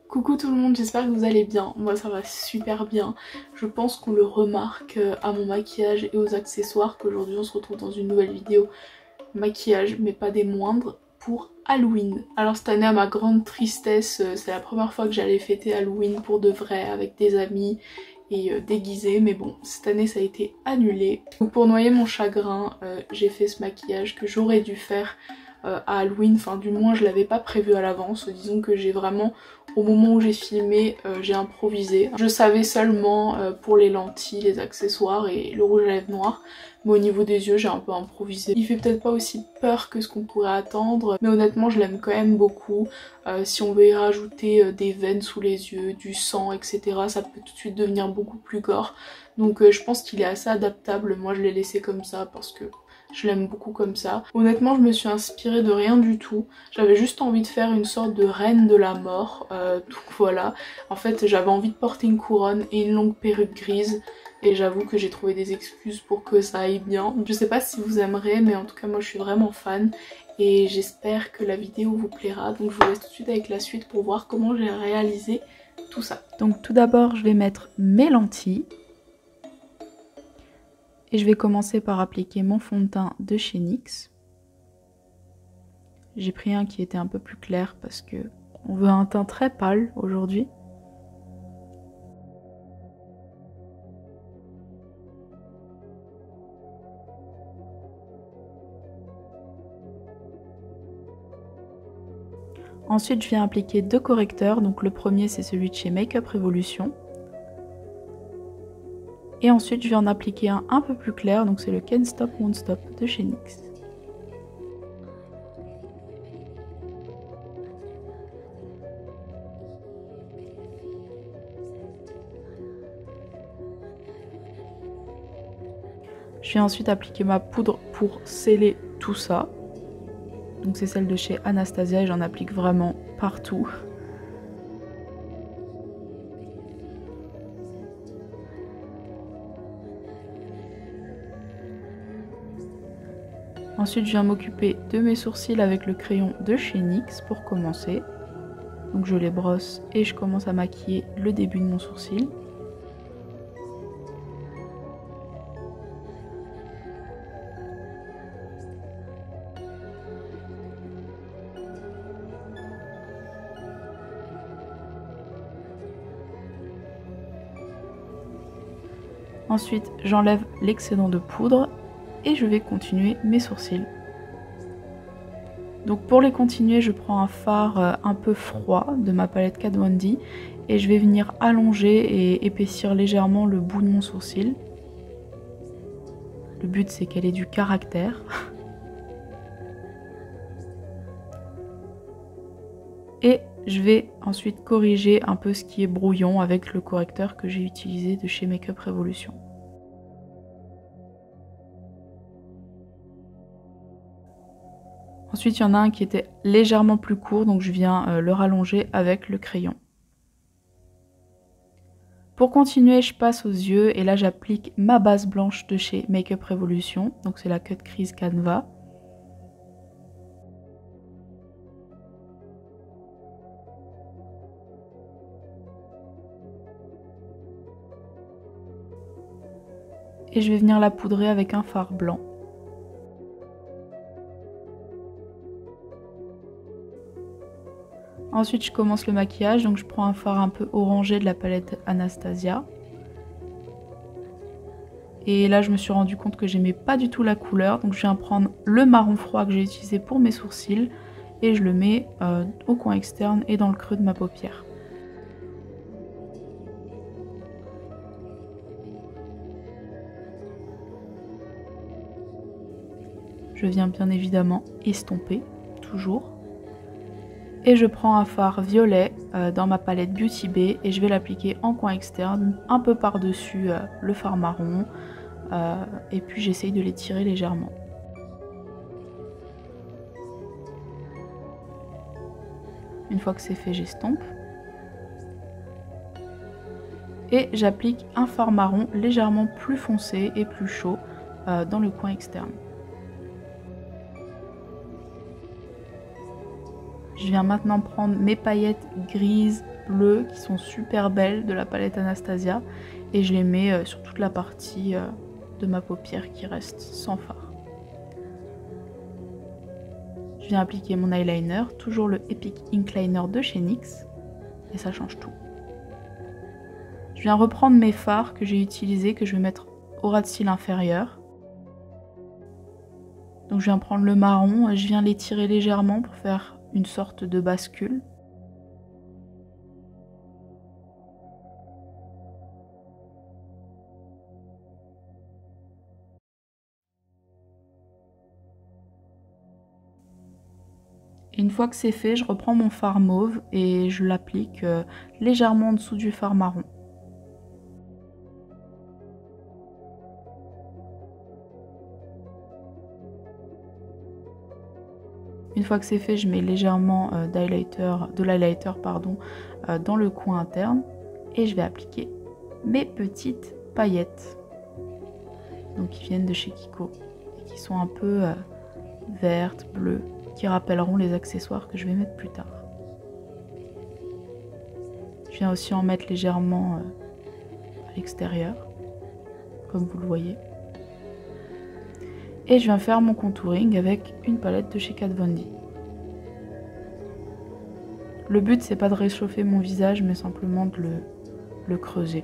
Coucou tout le monde, j'espère que vous allez bien. Moi ça va super bien. Je pense qu'on le remarque à mon maquillage et aux accessoires qu'aujourd'hui on se retrouve dans une nouvelle vidéo maquillage, mais pas des moindres, pour Halloween. Alors cette année, à ma grande tristesse, c'est la première fois que j'allais fêter Halloween pour de vrai avec des amis et déguisée, mais bon, cette année ça a été annulé. Donc pour noyer mon chagrin, j'ai fait ce maquillage que j'aurais dû faire à Halloween, enfin du moins je l'avais pas prévu à l'avance. Disons que j'ai vraiment, au moment où j'ai filmé, j'ai improvisé. Je savais seulement pour les lentilles, les accessoires et le rouge à lèvres noir, mais au niveau des yeux j'ai un peu improvisé. Il fait peut-être pas aussi peur que ce qu'on pourrait attendre, mais honnêtement je l'aime quand même beaucoup. Si on veut y rajouter des veines sous les yeux, du sang, etc., ça peut tout de suite devenir beaucoup plus gore. Donc je pense qu'il est assez adaptable. Moi je l'ai laissé comme ça parce que je l'aime beaucoup comme ça. Honnêtement, je me suis inspirée de rien du tout. J'avais juste envie de faire une sorte de reine de la mort. Donc voilà. En fait, j'avais envie de porter une couronne et une longue perruque grise. Et j'avoue que j'ai trouvé des excuses pour que ça aille bien. Je sais pas si vous aimerez, mais en tout cas, moi, je suis vraiment fan. Et j'espère que la vidéo vous plaira. Donc je vous laisse tout de suite avec la suite pour voir comment j'ai réalisé tout ça. Donc tout d'abord, je vais mettre mes lentilles. Et je vais commencer par appliquer mon fond de teint de chez NYX. J'ai pris un qui était un peu plus clair parce que on veut un teint très pâle aujourd'hui. Ensuite, je viens appliquer deux correcteurs. Donc le premier, c'est celui de chez Makeup Revolution. Et ensuite, je vais en appliquer un peu plus clair. Donc c'est le Can't Stop Won't Stop de chez NYX. Je vais ensuite appliquer ma poudre pour sceller tout ça. Donc c'est celle de chez Anastasia et j'en applique vraiment partout. Ensuite, je viens m'occuper de mes sourcils avec le crayon de chez NYX pour commencer. Donc je les brosse et je commence à maquiller le début de mon sourcil. Ensuite, j'enlève l'excédent de poudre et je vais continuer mes sourcils. Donc pour les continuer, je prends un fard un peu froid de ma palette Kat Von D et je vais venir allonger et épaissir légèrement le bout de mon sourcil. Le but, c'est qu'elle ait du caractère. Et je vais ensuite corriger un peu ce qui est brouillon avec le correcteur que j'ai utilisé de chez Makeup Revolution. Ensuite, il y en a un qui était légèrement plus court, donc je viens le rallonger avec le crayon. Pour continuer, je passe aux yeux et là j'applique ma base blanche de chez Makeup Revolution, donc c'est la Cut Crease Canva. Et je vais venir la poudrer avec un fard blanc. Ensuite, je commence le maquillage, donc je prends un fard un peu orangé de la palette Anastasia. Et là, je me suis rendu compte que j'aimais pas du tout la couleur, donc je viens prendre le marron froid que j'ai utilisé pour mes sourcils et je le mets au coin externe et dans le creux de ma paupière. Je viens bien évidemment estomper, toujours. Et je prends un fard violet dans ma palette Beauty Bay et je vais l'appliquer en coin externe, un peu par-dessus le fard marron. Et puis j'essaye de l'étirer légèrement. Une fois que c'est fait, j'estompe. Et j'applique un fard marron légèrement plus foncé et plus chaud dans le coin externe. Je viens maintenant prendre mes paillettes grises, bleues, qui sont super belles de la palette Anastasia, et je les mets sur toute la partie de ma paupière qui reste sans fard. Je viens appliquer mon eyeliner, toujours le Epic Ink Liner de chez NYX, et ça change tout. Je viens reprendre mes fards que j'ai utilisés, que je vais mettre au ras de cils inférieur. Donc je viens prendre le marron, je viens l'étirer légèrement pour faire une sorte de bascule. Et une fois que c'est fait, je reprends mon fard mauve et je l'applique légèrement en dessous du fard marron. Une fois que c'est fait, je mets légèrement de l'highlighter dans le coin interne et je vais appliquer mes petites paillettes, donc qui viennent de chez Kiko et qui sont un peu vertes, bleues, qui rappelleront les accessoires que je vais mettre plus tard. Je viens aussi en mettre légèrement à l'extérieur, comme vous le voyez. Et je viens faire mon contouring avec une palette de chez Kat Von D. Le but c'est pas de réchauffer mon visage mais simplement de le creuser.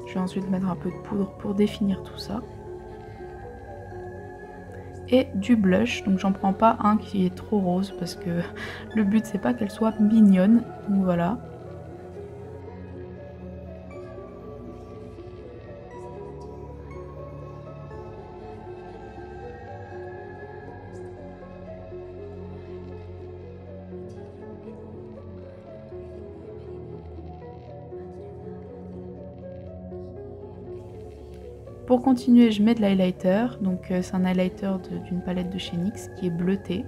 Je vais ensuite mettre un peu de poudre pour définir tout ça. Et du blush, donc j'en prends pas un qui est trop rose parce que le but c'est pas qu'elle soit mignonne, donc voilà. Pour continuer, je mets de l'highlighter, donc c'est un highlighter d'une palette de chez NYX qui est bleuté.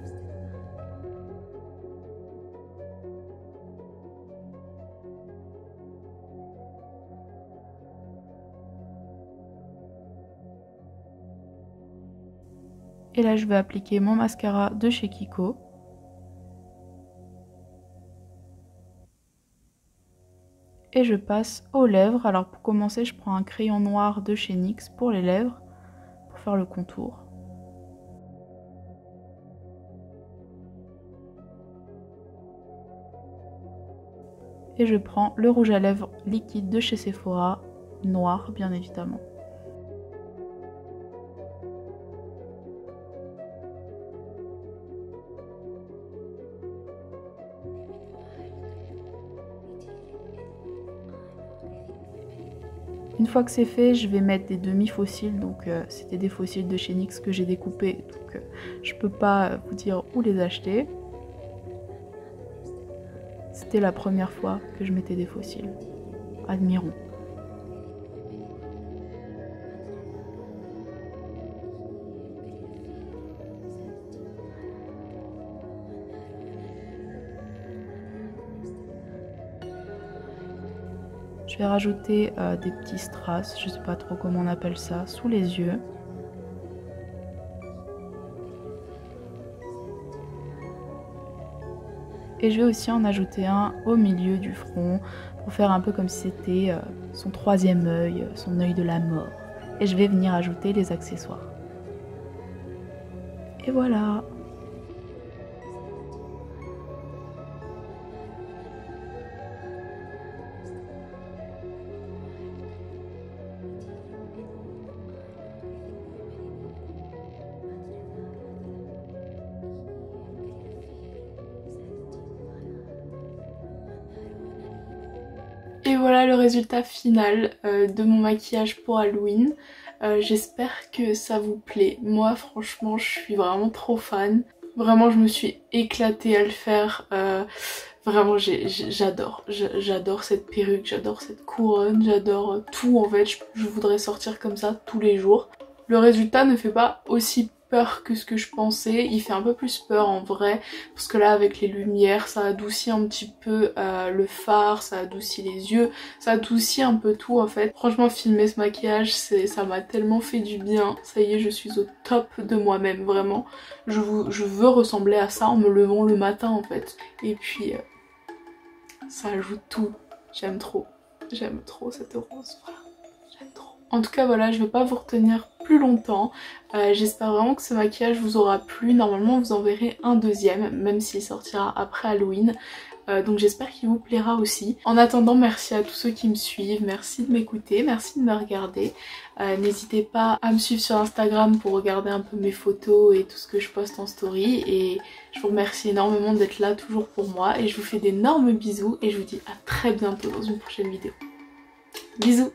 Et là, je vais appliquer mon mascara de chez Kiko. Et je passe aux lèvres. Alors pour commencer, je prends un crayon noir de chez NYX pour les lèvres, pour faire le contour. Et je prends le rouge à lèvres liquide de chez Sephora, noir bien évidemment. Une fois que c'est fait, je vais mettre des demi-faux cils, donc c'était des faux cils de chez NYX que j'ai découpés, donc je peux pas vous dire où les acheter. C'était la première fois que je mettais des faux cils. Admirons. Je vais rajouter des petits strass, je sais pas trop comment on appelle ça, sous les yeux. Et je vais aussi en ajouter un au milieu du front pour faire un peu comme si c'était son troisième œil, son œil de la mort. Et je vais venir ajouter les accessoires. Et voilà! Et voilà le résultat final de mon maquillage pour Halloween. J'espère que ça vous plaît. Moi franchement je suis vraiment trop fan. Vraiment je me suis éclatée à le faire. Vraiment j'adore cette perruque, j'adore cette couronne, j'adore tout en fait, je voudrais sortir comme ça tous les jours. Le résultat ne fait pas aussi peur que ce que je pensais, il fait un peu plus peur en vrai, parce que là avec les lumières ça adoucit un petit peu le fard, ça adoucit les yeux, ça adoucit un peu tout en fait. Franchement filmer ce maquillage ça m'a tellement fait du bien, ça y est je suis au top de moi-même vraiment. Je veux ressembler à ça en me levant le matin en fait. Et puis ça ajoute tout, j'aime trop cette rose, voilà, j'aime trop. En tout cas voilà, je vais pas vous retenir plus longtemps, j'espère vraiment que ce maquillage vous aura plu. Normalement vous en verrez un deuxième, même s'il sortira après Halloween. Donc j'espère qu'il vous plaira aussi. En attendant, merci à tous ceux qui me suivent, merci de m'écouter, merci de me regarder. N'hésitez pas à me suivre sur Instagram pour regarder un peu mes photos et tout ce que je poste en story. Et je vous remercie énormément d'être là toujours pour moi. Et je vous fais d'énormes bisous et je vous dis à très bientôt dans une prochaine vidéo. Bisous!